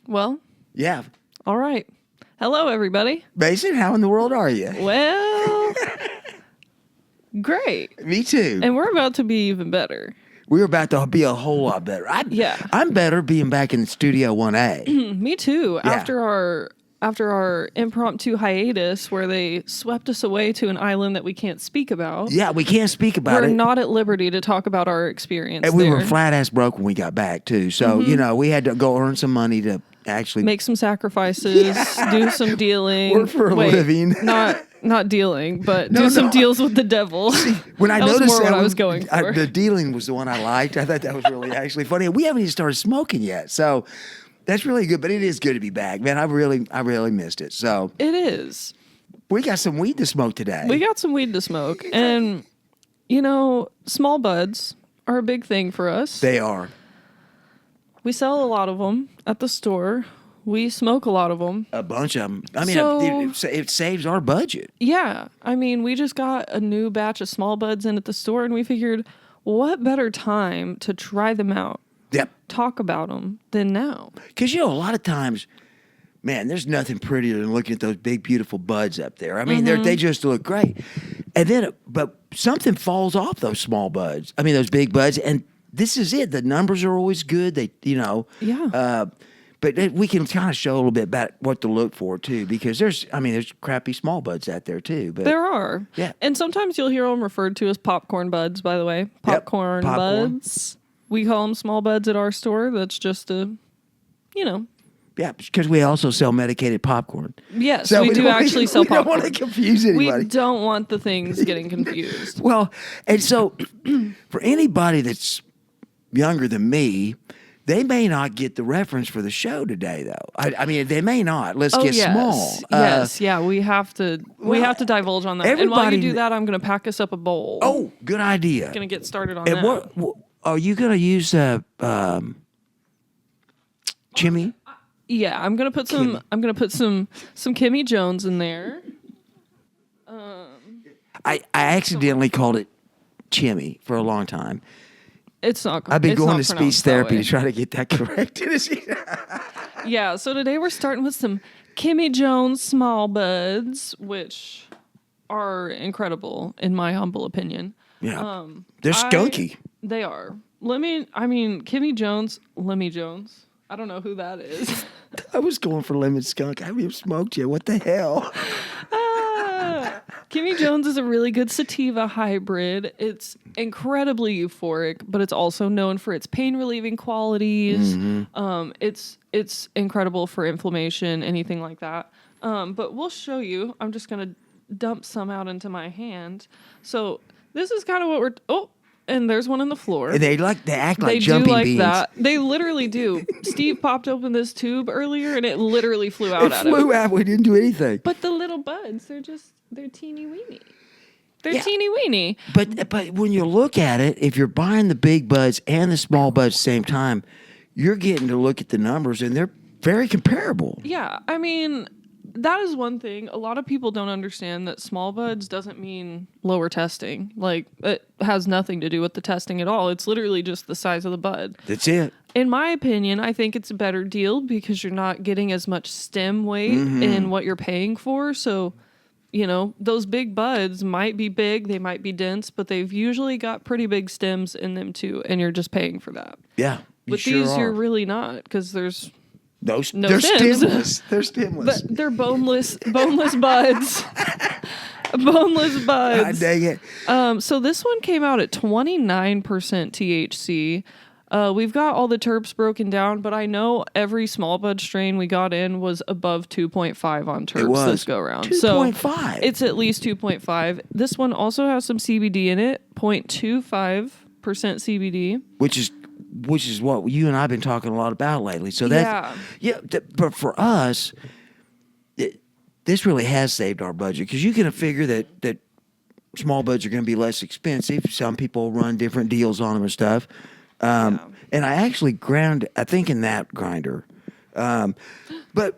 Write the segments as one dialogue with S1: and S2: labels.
S1: Well,
S2: Yeah.
S1: all right. Hello, everybody.
S2: Mason, how in the world are you?
S1: Well, great.
S2: Me too.
S1: And we're about to be even better.
S2: We're about to be a whole lot better. I'm better being back in Studio 1A.
S1: Me too.
S2: Yeah.
S1: After our impromptu hiatus where they swept us away to an island that we can't speak about.
S2: Yeah, we can't speak about
S1: We're
S2: it.
S1: not at liberty to talk about our experience
S2: And we
S1: there.
S2: were flat ass broke when we got back too. So, we had to go earn some money to actually
S1: make some sacrifices, do some dealing.
S2: Work for a living.
S1: Not dealing, but do some deals with the devil.
S2: When I
S1: that
S2: noticed
S1: was more
S2: that,
S1: what I was going for.
S2: The dealing was the one I liked. I thought that was really actually funny. We haven't even started smoking yet, so that's really good. But it is good to be back, man. I really missed it. So
S1: it is.
S2: We got some weed to smoke today.
S1: We got some weed to smoke, and small buds are a big thing for us.
S2: They are.
S1: We sell a lot of them at the store. We smoke a lot of them.
S2: A bunch of them. I mean, it saves our budget.
S1: Yeah. I mean, we just got a new batch of small buds in at the store, and we figured, what better time to try them out?
S2: Yep.
S1: Talk about them than now.
S2: Because, a lot of times, man, there's nothing prettier than looking at those big, beautiful buds up there. I mean, they just look great. And then, but something falls off those small buds. I mean, those big buds. And this is it. The numbers are always good. They,
S1: Yeah.
S2: But we can kind of show a little bit about what to look for, too, because there's crappy small buds out there, too. But
S1: there are.
S2: Yeah.
S1: And sometimes you'll hear them referred to as popcorn buds, by the way. Popcorn buds. We call them small buds at our store. That's just
S2: Yeah, because we also sell medicated popcorn.
S1: Yes,
S2: so
S1: we do actually sell popcorn.
S2: We don't want to confuse anybody.
S1: We don't want the things getting confused.
S2: Well, and so for anybody that's younger than me, they may not get the reference for the show today, though. I mean, they may not. Let's get small.
S1: Yes, we have to. We have to divulge on that. And while you do that, I'm going to pack us up a bowl.
S2: Oh, good idea.
S1: Going to get started on that.
S2: What are you going to use? Chemmy.
S1: Yeah, I'm going to put some. I'm going to put some Chemmy Jones in there.
S2: I accidentally called it Chemmy for a long time.
S1: It's not.
S2: I've been going to speech therapy to try to get that corrected.
S1: Yeah, so today we're starting with some Chemmy Jones small buds, which are incredible in my humble opinion.
S2: Yeah, they're skunky.
S1: They are. Chemmy Jones, Lemmy Jones. I don't know who that is.
S2: I was going for lemon skunk. I haven't even smoked yet. What the hell?
S1: Chemmy Jones is a really good sativa hybrid. It's incredibly euphoric, but it's also known for its pain relieving qualities. Mm-hmm. It's incredible for inflammation, anything like that. But we'll show you. I'm just gonna dump some out into my hand. So this is kind of what we're. And there's one on the floor.
S2: They act like jumping beans. They do like that.
S1: They literally do. Steve popped open this tube earlier, and it literally flew out at him.
S2: It flew out. We didn't do anything.
S1: But the little buds, they're teeny weeny. They're teeny weeny.
S2: But when you look at it, if you're buying the big buds and the small buds at the same time, you're getting to look at the numbers, and they're very comparable.
S1: Yeah, I mean, that is one thing. A lot of people don't understand that small buds doesn't mean lower testing. Like, it has nothing to do with the testing at all. It's literally just the size of the bud.
S2: That's it.
S1: In my opinion, I think it's a better deal because you're not getting as much stem weight in what you're paying for. So, those big buds might be big, they might be dense, but they've usually got pretty big stems in them too, and you're just paying for that.
S2: Yeah.
S1: With these, you're really not, because there's
S2: no
S1: they're
S2: stems. They're stemless.
S1: But they're boneless buds. Boneless buds.
S2: God dang it.
S1: So this one came out at 29% THC. We've got all the terps broken down, but I know every small bud strain we got in was above 2.5 on terps this go around.
S2: 2.5.
S1: So it's at least 2.5. This one also has some CBD in it, 0.25% CBD.
S2: Which is what you and I have been talking a lot about lately. So but for us, this really has saved our budget because you can figure that small buds are going to be less expensive. Some people run different deals on them and stuff. And I actually ground, I think, in that grinder. But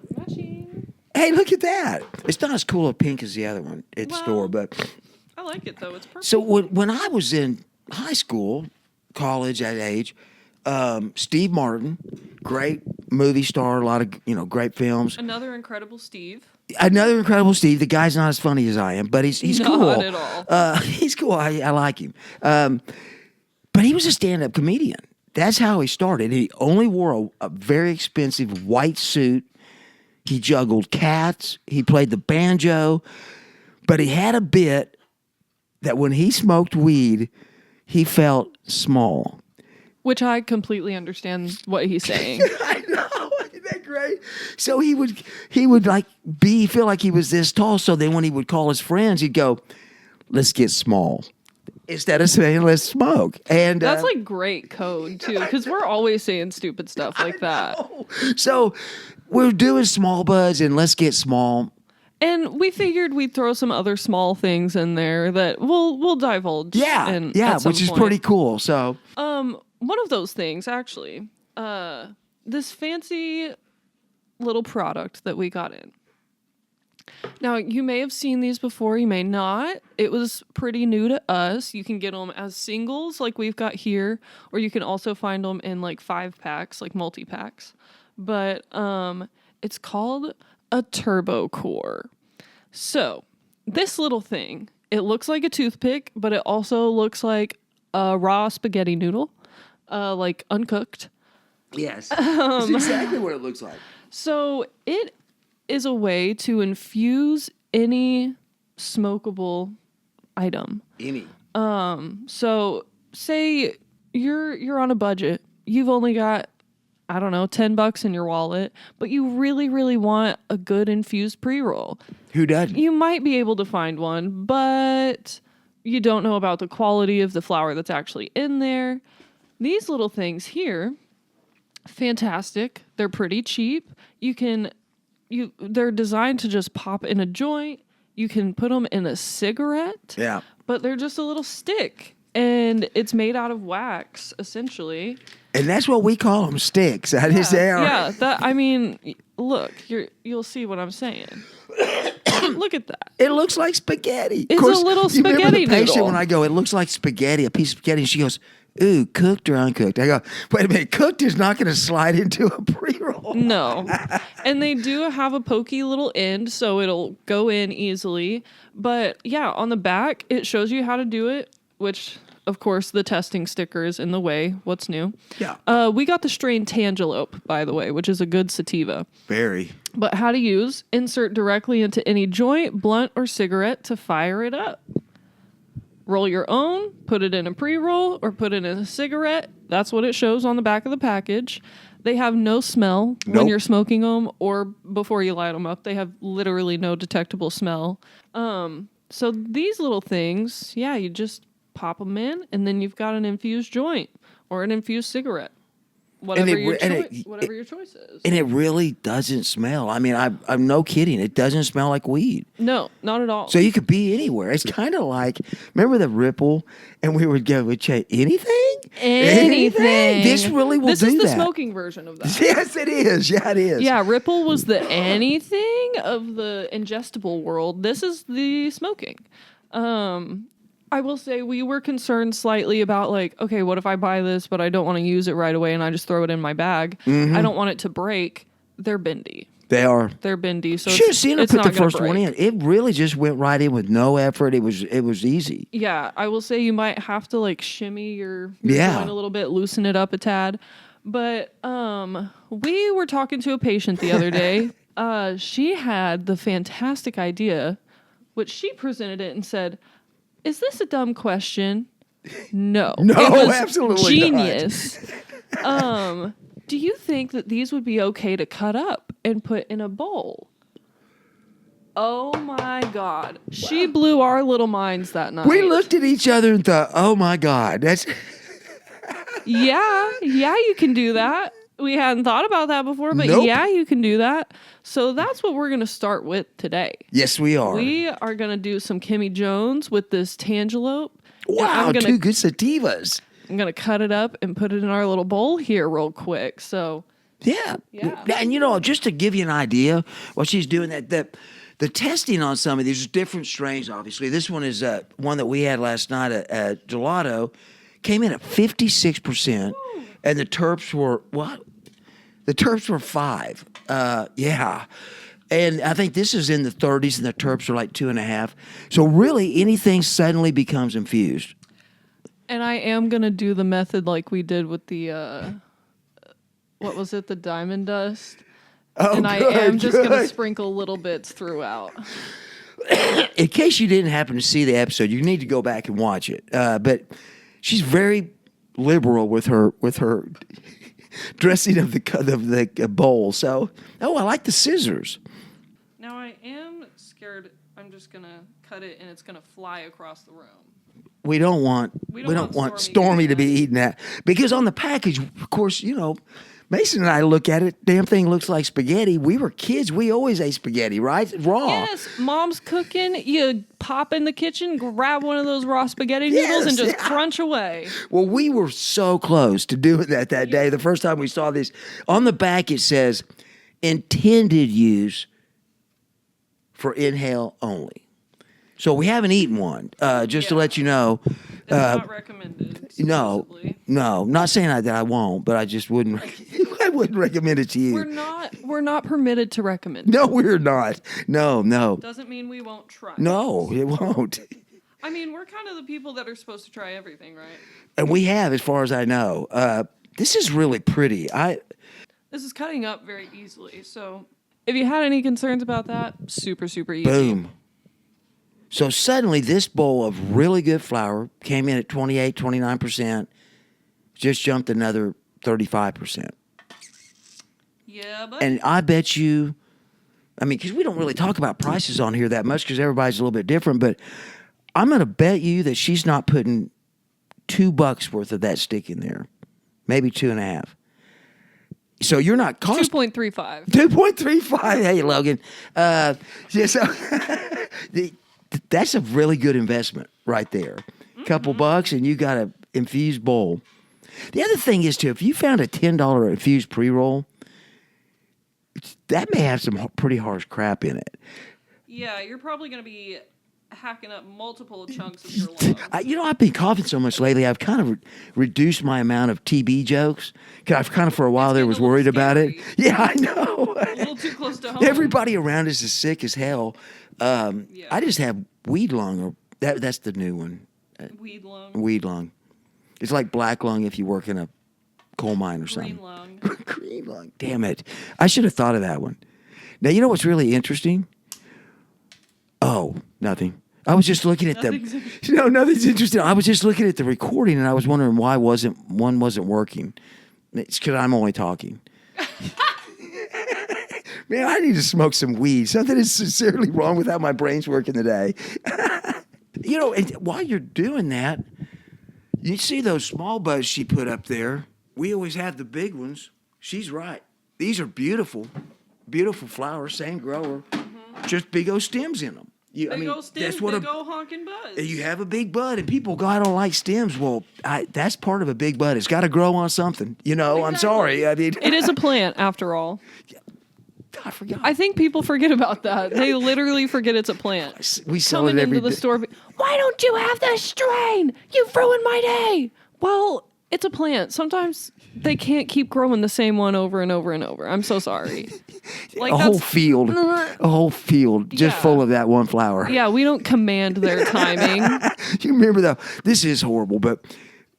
S2: hey, look at that! It's not as cool or pink as the other one at the store, but
S1: I like it though. It's perfect.
S2: So when I was in high school, college, that age. Steve Martin, great movie star, a lot of great films.
S1: Another Incredible Steve.
S2: The guy's not as funny as I am, but he's cool.
S1: Not at all.
S2: He's cool. I like him. But he was a stand-up comedian. That's how he started. He only wore a very expensive white suit. He juggled cats. He played the banjo. But he had a bit that when he smoked weed, he felt small.
S1: Which I completely understand what he's saying.
S2: I know. Isn't that great? So he would feel like he was this tall. So then when he would call his friends, he'd go, "Let's get small," instead of saying, "Let's smoke." And
S1: that's like great code too, because we're always saying stupid stuff like that.
S2: So we're doing small buds and let's get small.
S1: And we figured we'd throw some other small things in there that we'll divulge.
S2: Yeah, which is pretty cool. So
S1: one of those things actually, this fancy little product that we got in. Now, you may have seen these before, you may not. It was pretty new to us. You can get them as singles like we've got here, or you can also find them in like 5-packs, like multi-packs. But it's called a Turbo Core. So, this little thing, it looks like a toothpick, but it also looks like a raw spaghetti noodle, like uncooked.
S2: Yes. That's exactly what it looks like.
S1: So, it is a way to infuse any smokable item.
S2: Any.
S1: So say you're on a budget. You've only got, I don't know, $10 in your wallet, but you really, really want a good infused pre-roll.
S2: Who doesn't?
S1: You might be able to find one, but you don't know about the quality of the flower that's actually in there. These little things here, fantastic. They're pretty cheap. They're designed to just pop in a joint. You can put them in a cigarette.
S2: Yeah. But
S1: they're just a little stick. And it's made out of wax, essentially.
S2: And that's what we call them, sticks. That is they are.
S1: Yeah, look, you'll see what I'm saying. Look at that.
S2: It looks like spaghetti.
S1: It's a little spaghetti
S2: noodle. You remember the patient
S1: noodle.
S2: when I go, it looks like spaghetti, a piece of spaghetti, and she goes, "Ooh, cooked or uncooked?" I go, "Wait a minute, cooked is not going to slide into a pre-roll."
S1: No. And they do have a pokey little end, so it'll go in easily. But yeah, on the back, it shows you how to do it, which, of course, the testing sticker is in the way. What's new?
S2: Yeah.
S1: We got the strain Tangelope, by the way, which is a good sativa.
S2: Very.
S1: But how to use: insert directly into any joint, blunt, or cigarette to fire it up. Roll your own, put it in a pre-roll, or put it in a cigarette. That's what it shows on the back of the package. They have no smell when you're smoking them or before you light them up. They have literally no detectable smell. So these little things, yeah, you just pop them in, and then you've got an infused joint or an infused cigarette. Whatever your choice is.
S2: And it really doesn't smell. I mean, I'm no kidding. It doesn't smell like weed.
S1: No, not at all.
S2: So you could be anywhere. It's kind of like, remember the Ripple? And we'd say, anything?
S1: Anything.
S2: This really will do that.
S1: This is the smoking version of that.
S2: Yes, it is. Yeah, it is.
S1: Yeah, Ripple was the anything of the ingestible world. This is the smoking. I will say we were concerned slightly about okay, what if I buy this, but I don't want to use it right away and I just throw it in my bag? Mm-hmm. I don't want it to break. They're bendy.
S2: They are.
S1: They're bendy. So
S2: should have seen her put the first
S1: break.
S2: one in. It really just went right in with no effort. It was easy.
S1: Yeah, I will say you might have to shimmy your joint a little bit, loosen it up a tad. But we were talking to a patient the other day. She had the fantastic idea, which she presented it and said, "Is this a dumb question?" No.
S2: No,
S1: it was
S2: absolutely
S1: genius. Do you think that these would be okay to cut up and put in a bowl? Oh my God. Wow. She blew our little minds that night.
S2: We looked at each other and thought, oh my God, that's...
S1: Yeah, you can do that. We hadn't thought about that before, but yeah, you can do that. So that's what we're going to start with today.
S2: Yes, we are.
S1: We are going to do some Chemmy Jones with this Tangelope.
S2: Wow, two good sativas.
S1: I'm going to cut it up and put it in our little bowl here real quick. So
S2: yeah. And just to give you an idea what she's doing, that the testing on some of these different strains, obviously. This one is one that we had last night at Gelato. Came in at 56%. And the terps were, what? The terps were 5. Yeah. And I think this is in the 30s, and the terps are like 2.5. So really, anything suddenly becomes infused.
S1: And I am going to do the method like we did with the, what was it, the diamond dust?
S2: Oh,
S1: and
S2: good,
S1: I am just going to
S2: good.
S1: sprinkle little bits throughout.
S2: In case you didn't happen to see the episode, you need to go back and watch it. But she's very liberal with her dressing of the bowl. So, I like the scissors.
S1: Now I am scared. I'm just gonna cut it and it's gonna fly across the room.
S2: We don't want Stormy to be eating that, because on the package, of course, Mason and I look at it. Damn thing looks like spaghetti. We were kids. We always ate spaghetti, right? Raw.
S1: Yes, mom's cooking. You pop in the kitchen, grab one of those raw spaghetti noodles, and just crunch away.
S2: Well, we were so close to doing that day. The first time we saw this, on the back it says, intended use for inhale only. So we haven't eaten one, just to let you know.
S1: It's not recommended.
S2: No, not saying that I won't, but I just wouldn't. I wouldn't recommend it to you.
S1: We're not permitted to recommend.
S2: No, we're not. No.
S1: Doesn't mean we won't try.
S2: No, it won't.
S1: I mean, we're kind of the people that are supposed to try everything, right?
S2: And we have, as far as I know. This is really pretty.
S1: This is cutting up very easily. So if you had any concerns about that, super, super easy.
S2: Boom. So suddenly this bowl of really good flour came in at 28, 29%, just jumped another 35%.
S1: Yeah, but...
S2: And I bet you, because we don't really talk about prices on here that much because everybody's a little bit different, but I'm going to bet you that she's not putting $2 worth of that stick in there. Maybe 2.5. So you're not cost
S1: 2.35.
S2: 2.35. Hey, Logan. That's a really good investment right there. A couple bucks and you got an infused bowl. The other thing is, too, if you found a $10 infused pre-roll, that may have some pretty harsh crap in it.
S1: Yeah, you're probably going to be hacking up multiple chunks of your lungs.
S2: I've been coughing so much lately, I've kind of reduced my amount of TB jokes. I've kind of, for a while there, was worried about it. Yeah, I know.
S1: A little too close to home.
S2: Everybody around us is sick as hell. I just have weed lung, or that's the new one.
S1: Weed lung.
S2: Weed lung. It's like black lung if you work in a coal mine or something.
S1: Green lung.
S2: Green lung. Damn it. I should have thought of that one. Now, you know what's really interesting? Oh, nothing. I was just looking at nothing's interesting. I was just looking at the recording and I was wondering why one wasn't working. It's because I'm only talking. Man, I need to smoke some weed. Something is sincerely wrong with how my brain's working today. And while you're doing that, you see those small buds she put up there. We always have the big ones. She's right. These are beautiful, beautiful flowers, same grower, just big old stems in them.
S1: Big old stems, big old honking buds.
S2: You have a big bud, and people go, I don't like stems. Well, that's part of a big bud. It's got to grow on something. Exactly. I'm sorry.
S1: It is a plant, after all.
S2: I forgot.
S1: I think people forget about that. They literally forget it's a plant.
S2: We sell it every day.
S1: Coming into the store, why don't you have this strain? You've ruined my day. Well, it's a plant. Sometimes they can't keep growing the same one over and over and over. I'm so sorry.
S2: A whole field just full of that one flower.
S1: Yeah, we don't command their timing.
S2: You remember, though, this is horrible, but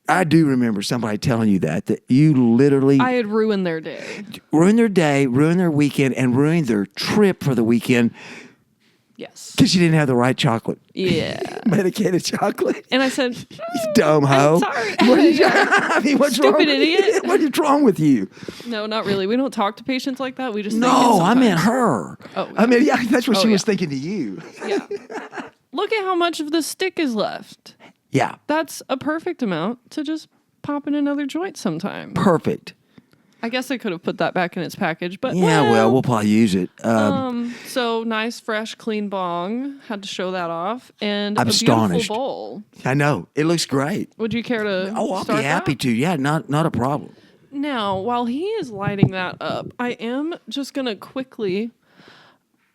S2: I do remember somebody telling you that you literally...
S1: I had ruined their day.
S2: Ruined their day, ruined their weekend, and ruined their trip for the weekend.
S1: Yes.
S2: Because you didn't have the right chocolate.
S1: Yeah.
S2: Medicated chocolate.
S1: And I said,
S2: you dumb hoe.
S1: I'm sorry.
S2: What's
S1: Stupid
S2: wrong
S1: idiot.
S2: What is wrong with you?
S1: No, not really. We don't talk to patients like that. We just
S2: No, I meant her.
S1: Oh, yeah.
S2: That's what she was thinking to you.
S1: Yeah. Look at how much of the stick is left.
S2: Yeah.
S1: That's a perfect amount to just pop in another joint sometime.
S2: Perfect.
S1: I guess I could have put that back in its package, but
S2: well, we'll probably use it.
S1: So nice, fresh, clean bong. Had to show that off, and
S2: I'm astonished.
S1: Beautiful bowl.
S2: I know it looks great.
S1: Would you care to?
S2: Oh, I'll be happy to. Yeah, not a problem.
S1: Now, while he is lighting that up, I am just gonna quickly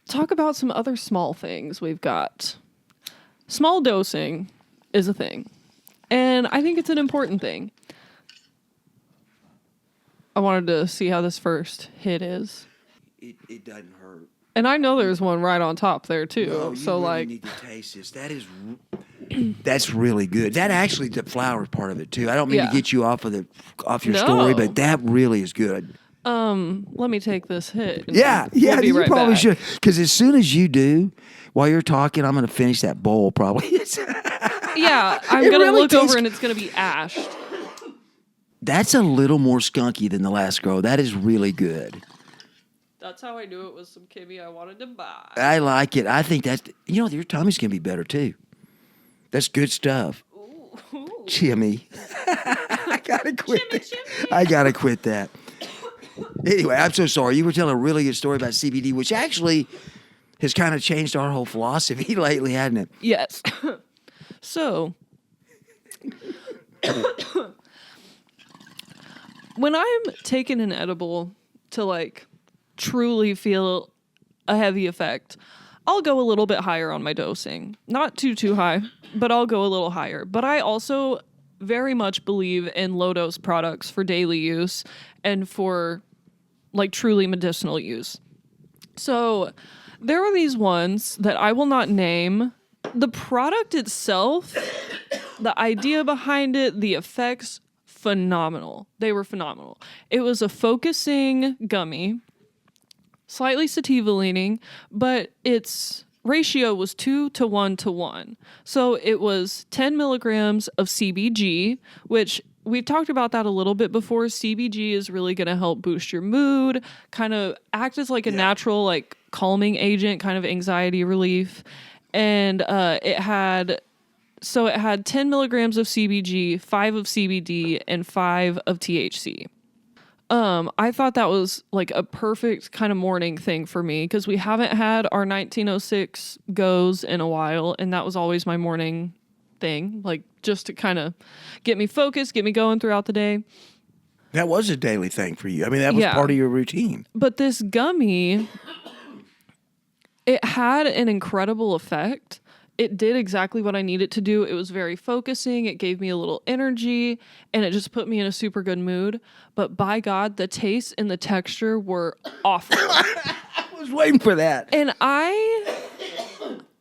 S1: talk about some other small things we've got. Small dosing is a thing, and I think it's an important thing. I wanted to see how this first hit is.
S2: It doesn't hurt.
S1: And I know there's one right on top there too.
S2: No, you
S1: so
S2: really need to taste this. That's really good. That actually the flower part of it too. I don't mean to get you off your story, but that really is good.
S1: Let me take this hit.
S2: Yeah,
S1: we'll be
S2: you
S1: right
S2: probably
S1: back.
S2: should. Because as soon as you do, while you're talking, I'm going to finish that bowl probably.
S1: Yeah, I'm going to
S2: really
S1: look over and it's going to be ashed.
S2: That's a little more skunky than the last grow. That is really good.
S1: That's how I knew it was some Chemmy I wanted to buy.
S2: I like it. I think your tummy's going to be better too. That's good stuff.
S1: Ooh.
S2: Chemmy. I got to quit that. I got to quit that. Anyway, I'm so sorry. You were telling a really good story about CBD, which actually has kind of changed our whole philosophy lately, hasn't it?
S1: Yes. So, when I'm taking an edible to like truly feel a heavy effect, I'll go a little bit higher on my dosing. Not too high, but I'll go a little higher. But I also very much believe in low dose products for daily use and for like truly medicinal use. So there were these ones that I will not name. The product itself, the idea behind it, the effects, phenomenal. They were phenomenal. It was a focusing gummy, slightly sativa leaning, but its ratio was 2 to 1 to 1. So it was 10 milligrams of CBG, which we've talked about that a little bit before. CBG is really going to help boost your mood, kind of act as like a natural, like calming agent, kind of anxiety relief. And it had 10 milligrams of CBG, 5 of CBD, and 5 of THC. I thought that was like a perfect kind of morning thing for me because we haven't had our 1906 goes in a while, and that was always my morning thing, like just to kind of get me focused, get me going throughout the day.
S2: That was a daily thing for you. I mean, that was part of your routine.
S1: But this gummy, it had an incredible effect. It did exactly what I needed to do. It was very focusing. It gave me a little energy, and it just put me in a super good mood. But by God, the taste and the texture were awful.
S2: I was waiting for that.
S1: And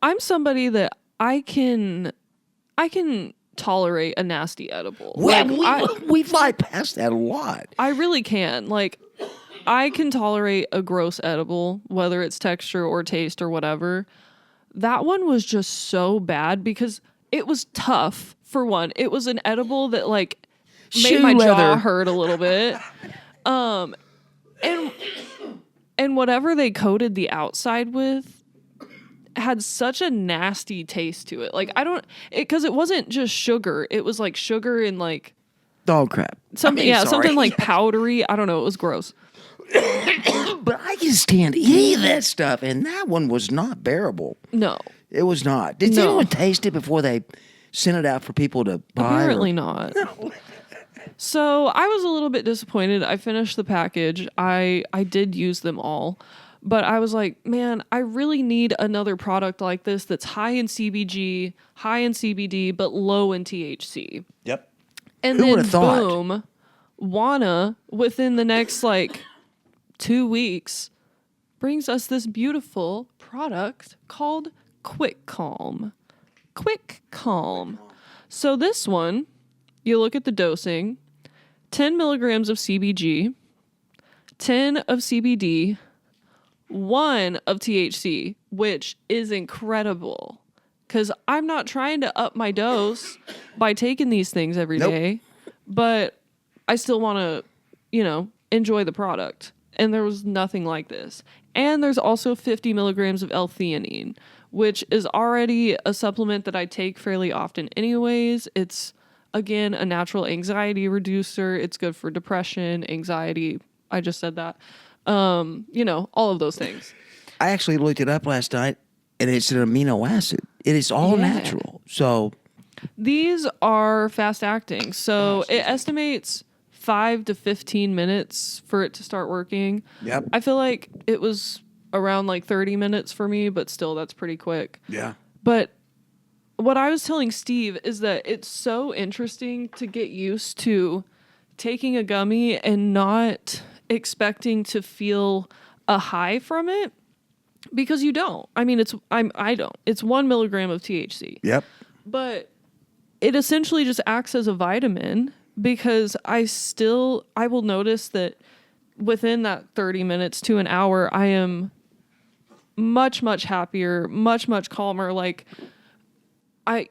S1: I'm somebody that I can tolerate a nasty edible.
S2: Well, we fly past that a lot.
S1: I really can. Like, I can tolerate a gross edible, whether it's texture or taste or whatever. That one was just so bad because it was tough, for one. It was an edible that, like, made my jaw hurt a little bit. And whatever they coated the outside with had such a nasty taste to it. Like, because it wasn't just sugar. It was, like, sugar and, like...
S2: dog crap.
S1: Something like powdery. I don't know. It was gross.
S2: But I can stand any of that stuff, and that one was not bearable.
S1: No.
S2: It was not. Did anyone taste it before they sent it out for people to buy?
S1: Apparently not. No. So I was a little bit disappointed. I finished the package. I did use them all. But I was like, man, I really need another product like this that's high in CBG, high in CBD, but low in THC.
S2: Yep.
S1: And then boom, Wana, within the next, 2 weeks, brings us this beautiful product called Quick Calm. Quick Calm. So this one, you look at the dosing, 10 milligrams of CBG, 10 of CBD, 1 of THC, which is incredible. Because I'm not trying to up my dose by taking these things every day, but I still want to, enjoy the product. And there was nothing like this. And there's also 50 milligrams of L-theanine, which is already a supplement that I take fairly often anyways. It's, again, a natural anxiety reducer. It's good for depression, anxiety. I just said that. All of those things.
S2: I actually looked it up last night, and it's an amino acid. It is all natural. So
S1: these are fast acting. So it estimates 5 to 15 minutes for it to start working.
S2: Yep.
S1: I feel like it was around 30 minutes for me, but still that's pretty quick.
S2: Yeah.
S1: But what I was telling Steve is that it's so interesting to get used to taking a gummy and not expecting to feel a high from it, because you don't. I mean, I don't. It's 1 milligram of THC.
S2: Yep.
S1: But it essentially just acts as a vitamin, because I will notice that within that 30 minutes to an hour, I am much, much happier, much, much calmer. Like, I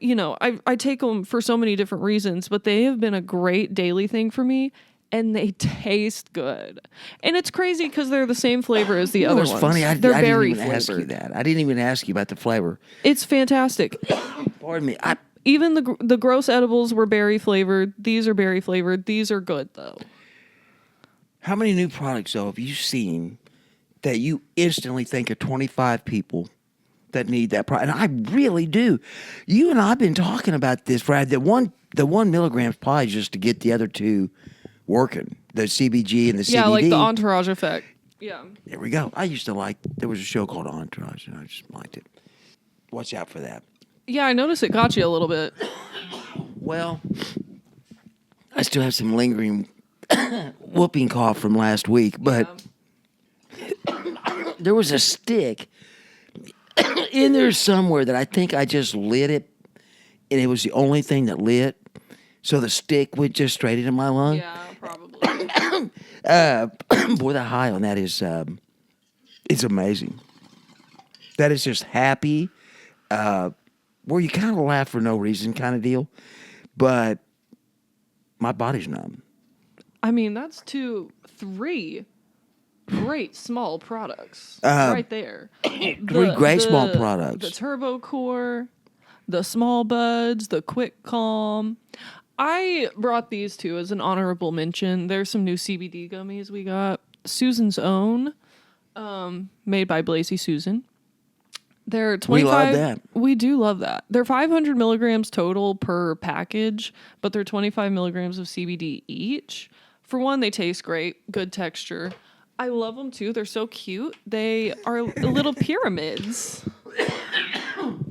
S1: take them for so many different reasons, but they have been a great daily thing for me, and they taste good. And it's crazy because they're the same flavor as the other ones.
S2: It's funny.
S1: They're
S2: berry
S1: flavored.
S2: Ask you that. I didn't even ask you about the flavor.
S1: It's fantastic.
S2: Pardon me.
S1: Even the gross edibles were berry flavored. These are berry flavored. These are good, though.
S2: How many new products, though, have you seen that you instantly think of 25 people that need that product? And I really do. You and I have been talking about this, Brad. The 1 milligram is probably just to get the other two working, the CBG and the CBD.
S1: Yeah, like the entourage effect. Yeah.
S2: There we go. I used to there was a show called Entourage, and I just liked it. Watch out for that.
S1: Yeah, I noticed it got you a little bit.
S2: Well, I still have some lingering whooping cough from last week, but there was a stick in there somewhere that I think I just lit it, and it was the only thing that lit. So the stick went just straight into my lung.
S1: Yeah, probably.
S2: Boy, the high on that is it's amazing. That is just happy, where you kind of laugh for no reason kind of deal. But my body's numb.
S1: I mean, that's 3 great small products right there.
S2: 3 great small products.
S1: The Turbo Core, the Small Buds, the Quick Calm. I brought these two as an honorable mention. There's some new CBD gummies we got. Susan's Own, made by Blazy Susan. They're 25.
S2: We love that.
S1: We do love that. They're 500 milligrams total per package, but they're 25 milligrams of CBD each. For one, they taste great. Good texture. I love them too. They're so cute. They are little pyramids.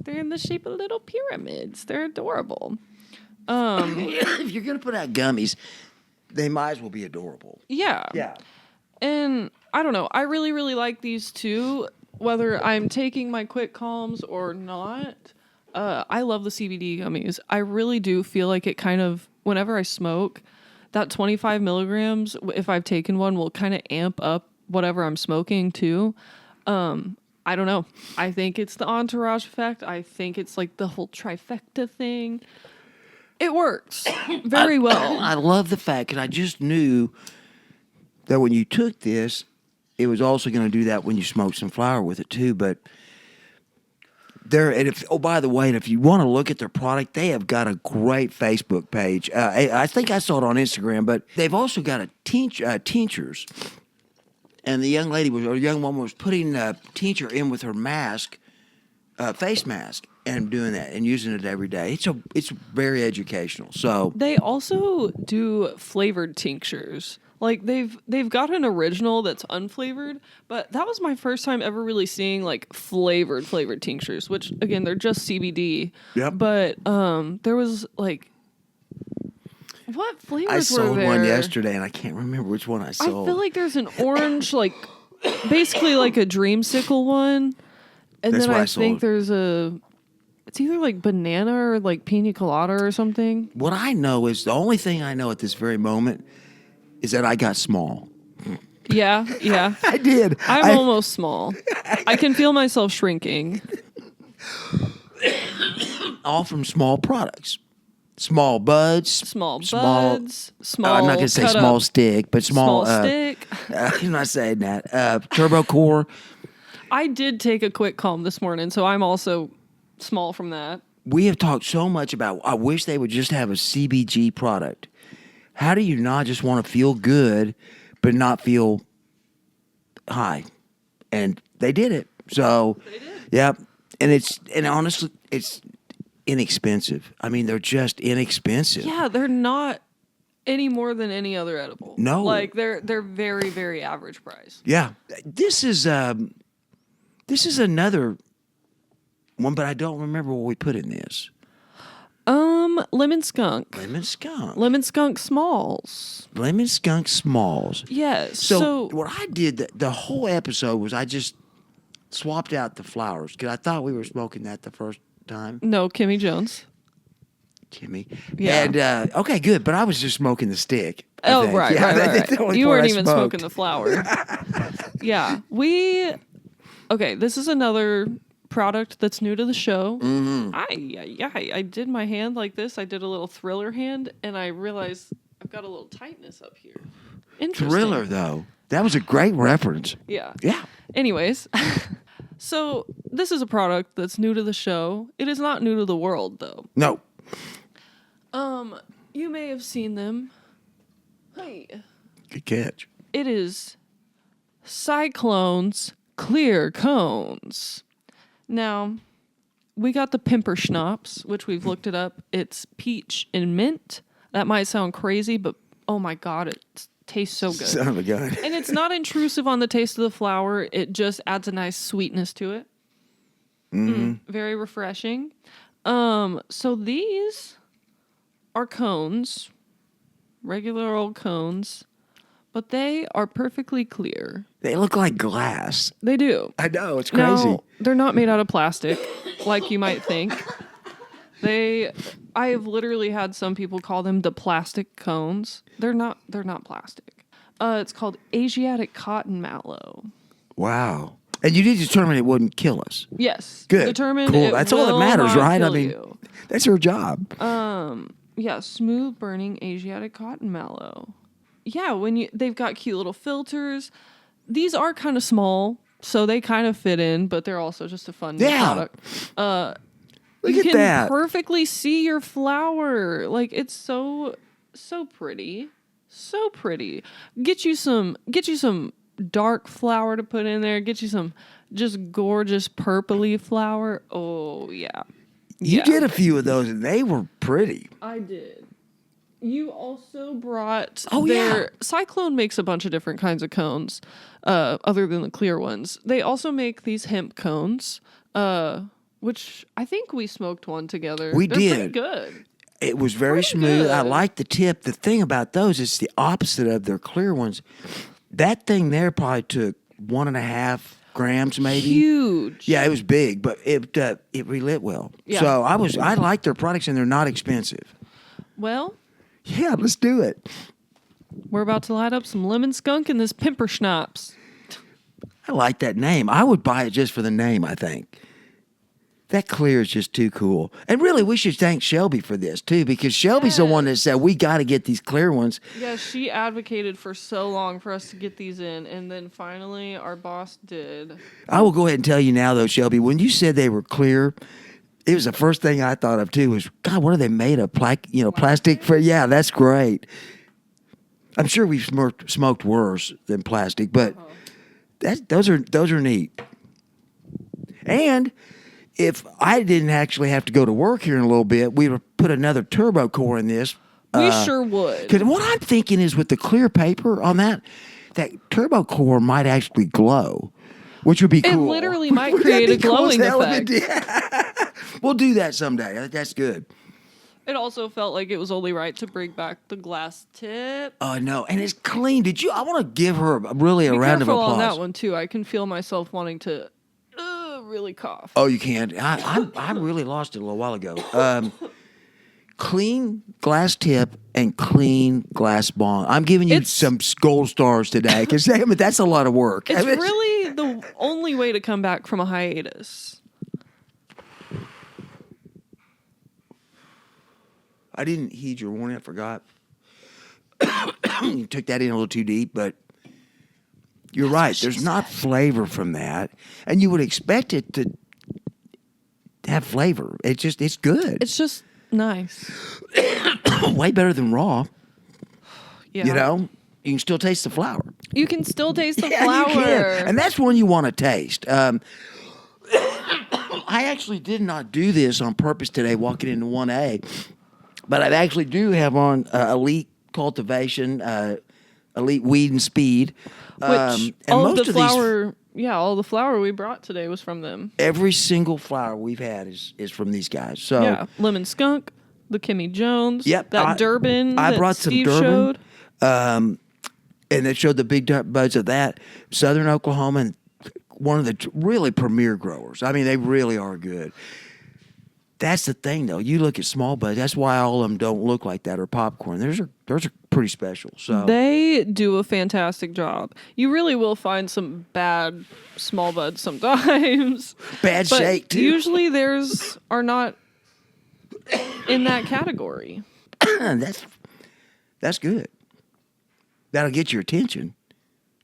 S1: They're in the shape of little pyramids. They're adorable.
S2: If you're going to put out gummies, they might as well be adorable.
S1: Yeah.
S2: Yeah.
S1: And I don't know. I really, really like these too, whether I'm taking my quick calms or not. I love the CBD gummies. I really do feel like it kind of, whenever I smoke, that 25 milligrams, if I've taken one, will kind of amp up whatever I'm smoking too. I don't know. I think it's the entourage effect. I think it's like the whole trifecta thing. It works very well.
S2: I love the fact, because I just knew that when you took this, it was also going to do that when you smoked some flower with it too. But by the way, if you want to look at their product, they have got a great Facebook page. I think I saw it on Instagram, but they've also got a tinctures. And the young woman was putting tincture in with her mask, face mask, and doing that and using it every day. It's very educational. So
S1: they also do flavored tinctures. Like they've got an original that's unflavored, but that was my first time ever really seeing like flavored tinctures, which again, they're just CBD.
S2: Yep.
S1: But there was like, what flavors were there?
S2: I sold one yesterday, and I can't remember which one I sold.
S1: I feel like there's an orange, like basically like a Dreamsicle one, and
S2: That's
S1: then
S2: what
S1: I think there's it's either like banana or like Piña Colada or something.
S2: What I know is, the only thing I know at this very moment is that I got small.
S1: Yeah.
S2: I did.
S1: I'm almost small. I can feel myself shrinking.
S2: All from small products. Small buds.
S1: Small.
S2: I'm not going to say small stick, but small
S1: stick.
S2: I'm not saying that. Turbo Core.
S1: I did take a quick calm this morning, so I'm also small from that.
S2: We have talked so much about, I wish they would just have a CBG product. How do you not just want to feel good, but not feel high? And they did it. So,
S1: they did.
S2: Yep. And honestly, it's inexpensive. I mean, they're just inexpensive.
S1: Yeah, they're not any more than any other edible.
S2: No.
S1: Like they're very, very average price.
S2: Yeah. This is another one, but I don't remember what we put in this.
S1: lemon skunk.
S2: Lemon skunk.
S1: Lemon skunk smalls.
S2: Lemon skunk smalls.
S1: Yes.
S2: So what I did the whole episode was I just swapped out the flowers because I thought we were smoking that the first time.
S1: No, Chemmy Jones.
S2: Chemmy.
S1: Yeah.
S2: And okay, good. But I was just smoking the stick.
S1: Oh, right,
S2: Yeah,
S1: right. You weren't even smoking the flower. Yeah. Okay, this is another product that's new to the show. I did my hand like this. I did a little Thriller hand, and I realized I've got a little tightness up here. Interesting.
S2: Thriller, though. That was a great reference.
S1: Yeah.
S2: Yeah.
S1: Anyways, so this is a product that's new to the show. It is not new to the world, though.
S2: No.
S1: You may have seen them. Hey.
S2: Good catch.
S1: It is Cyclones clear cones. Now, we got the Pimperschnapps, which we've looked it up. It's peach and mint. That might sound crazy, but oh my God, it tastes so good.
S2: Son of a gun.
S1: And it's not intrusive on the taste of the flower. It just adds a nice sweetness to it. Very refreshing. So these are cones, regular old cones, but they are perfectly clear.
S2: They look like glass.
S1: They do.
S2: I know, it's crazy.
S1: Now, they're not made out of plastic, like you might think. I have literally had some people call them the plastic cones. They're not plastic. It's called Asiatic cotton mallow.
S2: Wow. And you did determine it wouldn't kill us.
S1: Yes.
S2: Good.
S1: Determined.
S2: Cool. That's all that matters, right? I mean, that's her job.
S1: Yeah, smooth burning Asiatic cotton mallow. Yeah, they've got cute little filters. These are kind of small, so they kind of fit in, but they're also just a fun new product.
S2: Look
S1: you
S2: at
S1: can
S2: that.
S1: perfectly see your flower. Like, it's so pretty. So pretty. Get you some dark flower to put in there. Get you some just gorgeous purpley flower. Oh, yeah.
S2: You did a few of those, and they were pretty.
S1: I did. You also brought Cyclone makes a bunch of different kinds of cones, other than the clear ones. They also make these hemp cones, which I think we smoked one together.
S2: They're
S1: pretty
S2: did.
S1: Good.
S2: It was very smooth. I like the tip. The thing about those is the opposite of their clear ones. That thing there probably took 1.5 grams, maybe.
S1: Huge.
S2: Yeah, it was big, but it relit well.
S1: Yeah.
S2: So I like their products, and they're not expensive.
S1: Well,
S2: yeah, let's do it.
S1: We're about to light up some lemon skunk in this Pimperschnapps.
S2: I like that name. I would buy it just for the name, I think. That clear is just too cool. And really, we should thank Shelby for this, too, because Shelby's the one that said, we got to get these clear ones.
S1: Yeah, she advocated for so long for us to get these in, and then finally our boss did.
S2: I will go ahead and tell you now, though, Shelby, when you said they were clear, it was the first thing I thought of, too, was, God, what are they made of? Plastic? Yeah, that's great. I'm sure we've smoked worse than plastic, but those are neat. And if I didn't actually have to go to work here in a little bit, we would put another turbo core in this.
S1: We sure would.
S2: Because what I'm thinking is with the clear paper on that turbo core might actually glow, which would be cool.
S1: It literally might create a glowing effect.
S2: Yeah. We'll do that someday. That's good.
S1: It also felt like it was only right to bring back the glass tip.
S2: Oh, no. And it's clean. I want to give her a round of applause.
S1: Be careful on that one, too. I can feel myself wanting to really cough.
S2: Oh, you can't. I really lost it a little while ago. Clean glass tip and clean glass bong. I'm giving you some gold stars today because that's a lot of work.
S1: It's really the only way to come back from a hiatus.
S2: I didn't heed your warning. I forgot. You took that in a little too deep, but you're right. There's not flavor from that, and you would expect it to have flavor. It's good.
S1: It's just nice.
S2: Way better than raw.
S1: Yeah.
S2: You can still taste the flower.
S1: You can still taste the
S2: You
S1: flower.
S2: can. And that's one you want to taste. I actually did not do this on purpose today walking into 1A, but I actually do have on Elite Cultivation, Elite Weed and Speed.
S1: Which all the flower we brought today was from them.
S2: Every single flower we've had is from these guys. So
S1: yeah, lemon skunk, the Chemmy Jones.
S2: Yep.
S1: That Durban.
S2: I
S1: that
S2: brought
S1: Steve
S2: some Durban.
S1: Showed.
S2: And they showed the big buds of that. Southern Oklahoma, and one of the really premier growers. I mean, they really are good. That's the thing, though. You look at small buds. That's why all of them don't look like that or popcorn. Those are pretty special. So
S1: they do a fantastic job. You really will find some bad small buds sometimes.
S2: Bad
S1: but
S2: shake too.
S1: Usually theirs are not in that category.
S2: That's good. That'll get your attention.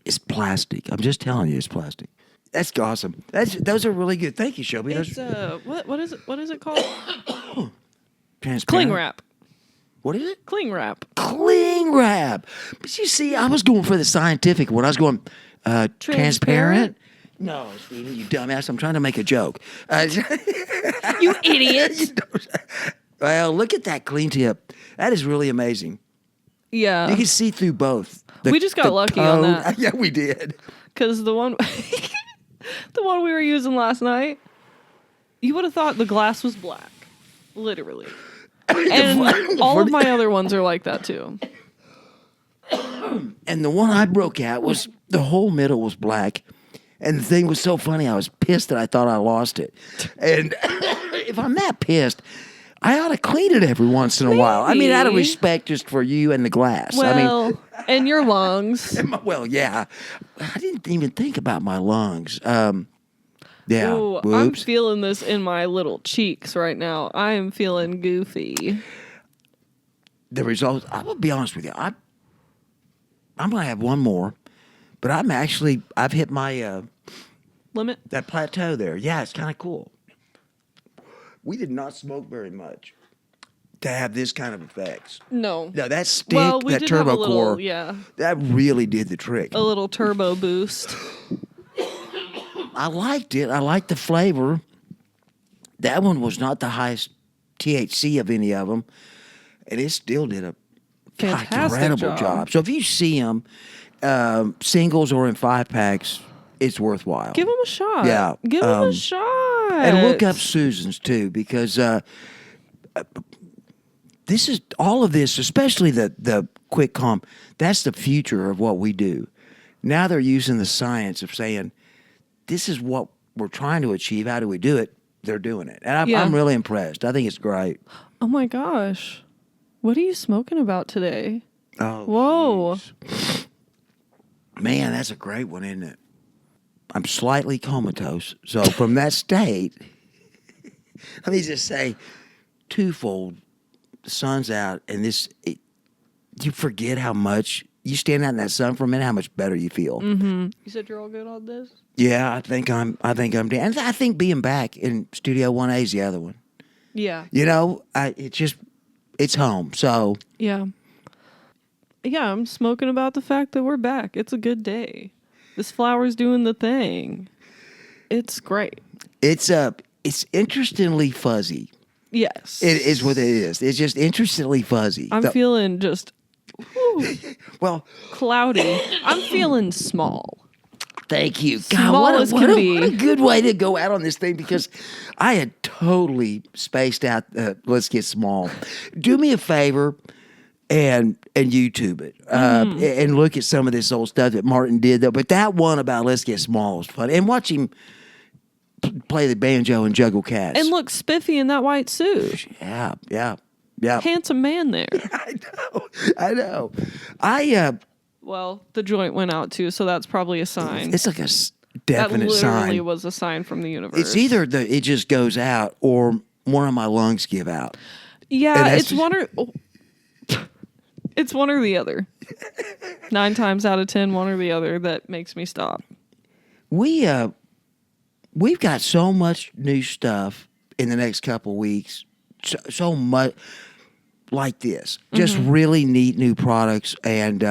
S2: It's plastic. I'm just telling you, it's plastic. That's awesome. Those are really good. Thank you, Shelby.
S1: It's what is it called?
S2: Transparent.
S1: Cling wrap.
S2: What is it?
S1: Cling wrap.
S2: Cling wrap. But you see, I was going for the scientific one. I was going transparent. No, Stephen, you dumbass. I'm trying to make a joke.
S1: You idiot.
S2: Well, look at that clean tip. That is really amazing.
S1: Yeah.
S2: You can see through both.
S1: We just got lucky on that.
S2: Yeah, we did.
S1: Because the one we were using last night, you would have thought the glass was black. Literally. And all of my other ones are like that too.
S2: And the one I broke out was the whole middle was black. And the thing was so funny, I was pissed that I thought I lost it. And if I'm that pissed, I ought to clean it every once in a while. I mean, out of respect just for you and the glass.
S1: Well, and your lungs.
S2: Well, yeah. I didn't even think about my lungs. Yeah.
S1: Ooh, I'm feeling this in my little cheeks right now. I am feeling goofy.
S2: The results, I will be honest with you. I'm going to have one more, but I've hit my
S1: limit.
S2: That plateau there. Yeah, it's kind of cool. We did not smoke very much to have this kind of effects.
S1: No.
S2: No, that stick, that turbo core,
S1: yeah,
S2: that really did the trick.
S1: A little turbo boost.
S2: I liked it. I liked the flavor. That one was not the highest THC of any of them, and it still did a incredible job. So if you see them, singles or in 5-packs, it's worthwhile.
S1: Give them a shot.
S2: Yeah.
S1: Give them a shot.
S2: And look up Susan's, too, because this is all of this, especially the quick calm, that's the future of what we do. Now they're using the science of saying, this is what we're trying to achieve. How do we do it? They're doing it. And I'm really impressed. I think it's great.
S1: Oh, my gosh. What are you smoking about today?
S2: Oh,
S1: whoa.
S2: Geez. Man, that's a great one, isn't it? I'm slightly comatose. So from that state, let me just say, twofold. The sun's out, and you forget how much, you stand out in that sun for a minute, how much better you feel.
S1: Mm-hmm. You said you're all good on this? Yeah,
S2: I think I'm down. And I think being back in Studio 1A is the other one.
S1: Yeah.
S2: You know, it's home, so.
S1: Yeah. Yeah, I'm smoking about the fact that we're back. It's a good day. This flower's doing the thing. It's great.
S2: It's interestingly fuzzy.
S1: Yes.
S2: It is what it is. It's just interestingly fuzzy.
S1: I'm feeling just
S2: well,
S1: cloudy. I'm feeling small.
S2: Thank you.
S1: God,
S2: what a good way to go out on this thing, because I had totally spaced out. Let's get small. Do me a favor and YouTube it and look at some of this old stuff that Martin did. But that one about Let's Get Small was fun. And watch him play the banjo and juggle cats.
S1: And look spiffy in that white suit.
S2: Yeah.
S1: Handsome man there.
S2: I know.
S1: Well, the joint went out too, so that's probably a sign.
S2: It's like a definite sign.
S1: That literally was a sign from the universe.
S2: It's either it just goes out or one of my lungs give out.
S1: Yeah, it's one or the other. 9 times out of 10, one or the other that makes me stop.
S2: We've got so much new stuff in the next couple weeks. So much like this. Just really neat new products and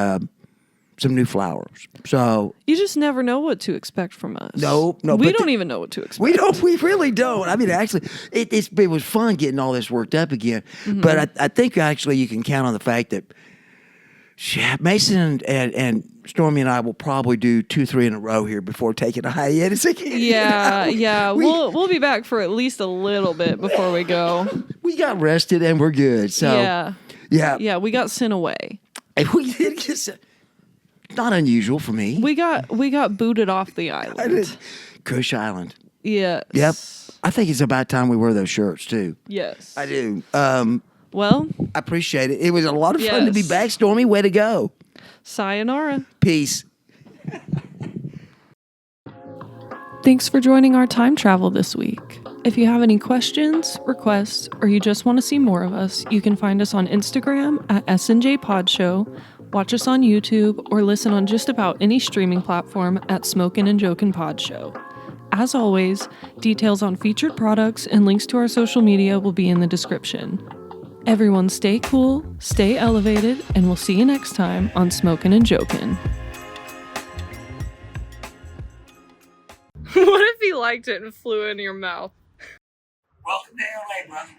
S2: some new flowers. So
S1: you just never know what to expect from us.
S2: No.
S1: We don't even know what to expect.
S2: We really don't. I mean, actually, it was fun getting all this worked up again. Mm-hmm. But I think actually you can count on the fact that Mason and Stormy and I will probably do 2-3 in a row here before taking a hiatus again.
S1: Yeah. We'll be back for at least a little bit before we go.
S2: we got rested and we're good. So
S1: yeah, we got sent away.
S2: And we did get not unusual for me.
S1: We got booted off the island.
S2: Cush Island.
S1: Yes.
S2: Yep. I think it's about time we wear those shirts too.
S1: Yes.
S2: I do.
S1: Well,
S2: I appreciate it. It was a lot of fun to be back, Stormy. Way to go.
S1: Sayonara.
S2: Peace.
S1: Thanks for joining our time travel this week. If you have any questions, requests, or you just want to see more of us, you can find us on Instagram at SNJ Podshow, watch us on YouTube, or listen on just about any streaming platform at Smokin Jokin Podshow. As always, details on featured products and links to our social media will be in the description. Everyone stay cool, stay elevated, and we'll see you next time on Smokin Jokin. What if he liked it and flew in your mouth?
S2: Welcome to LA, brother.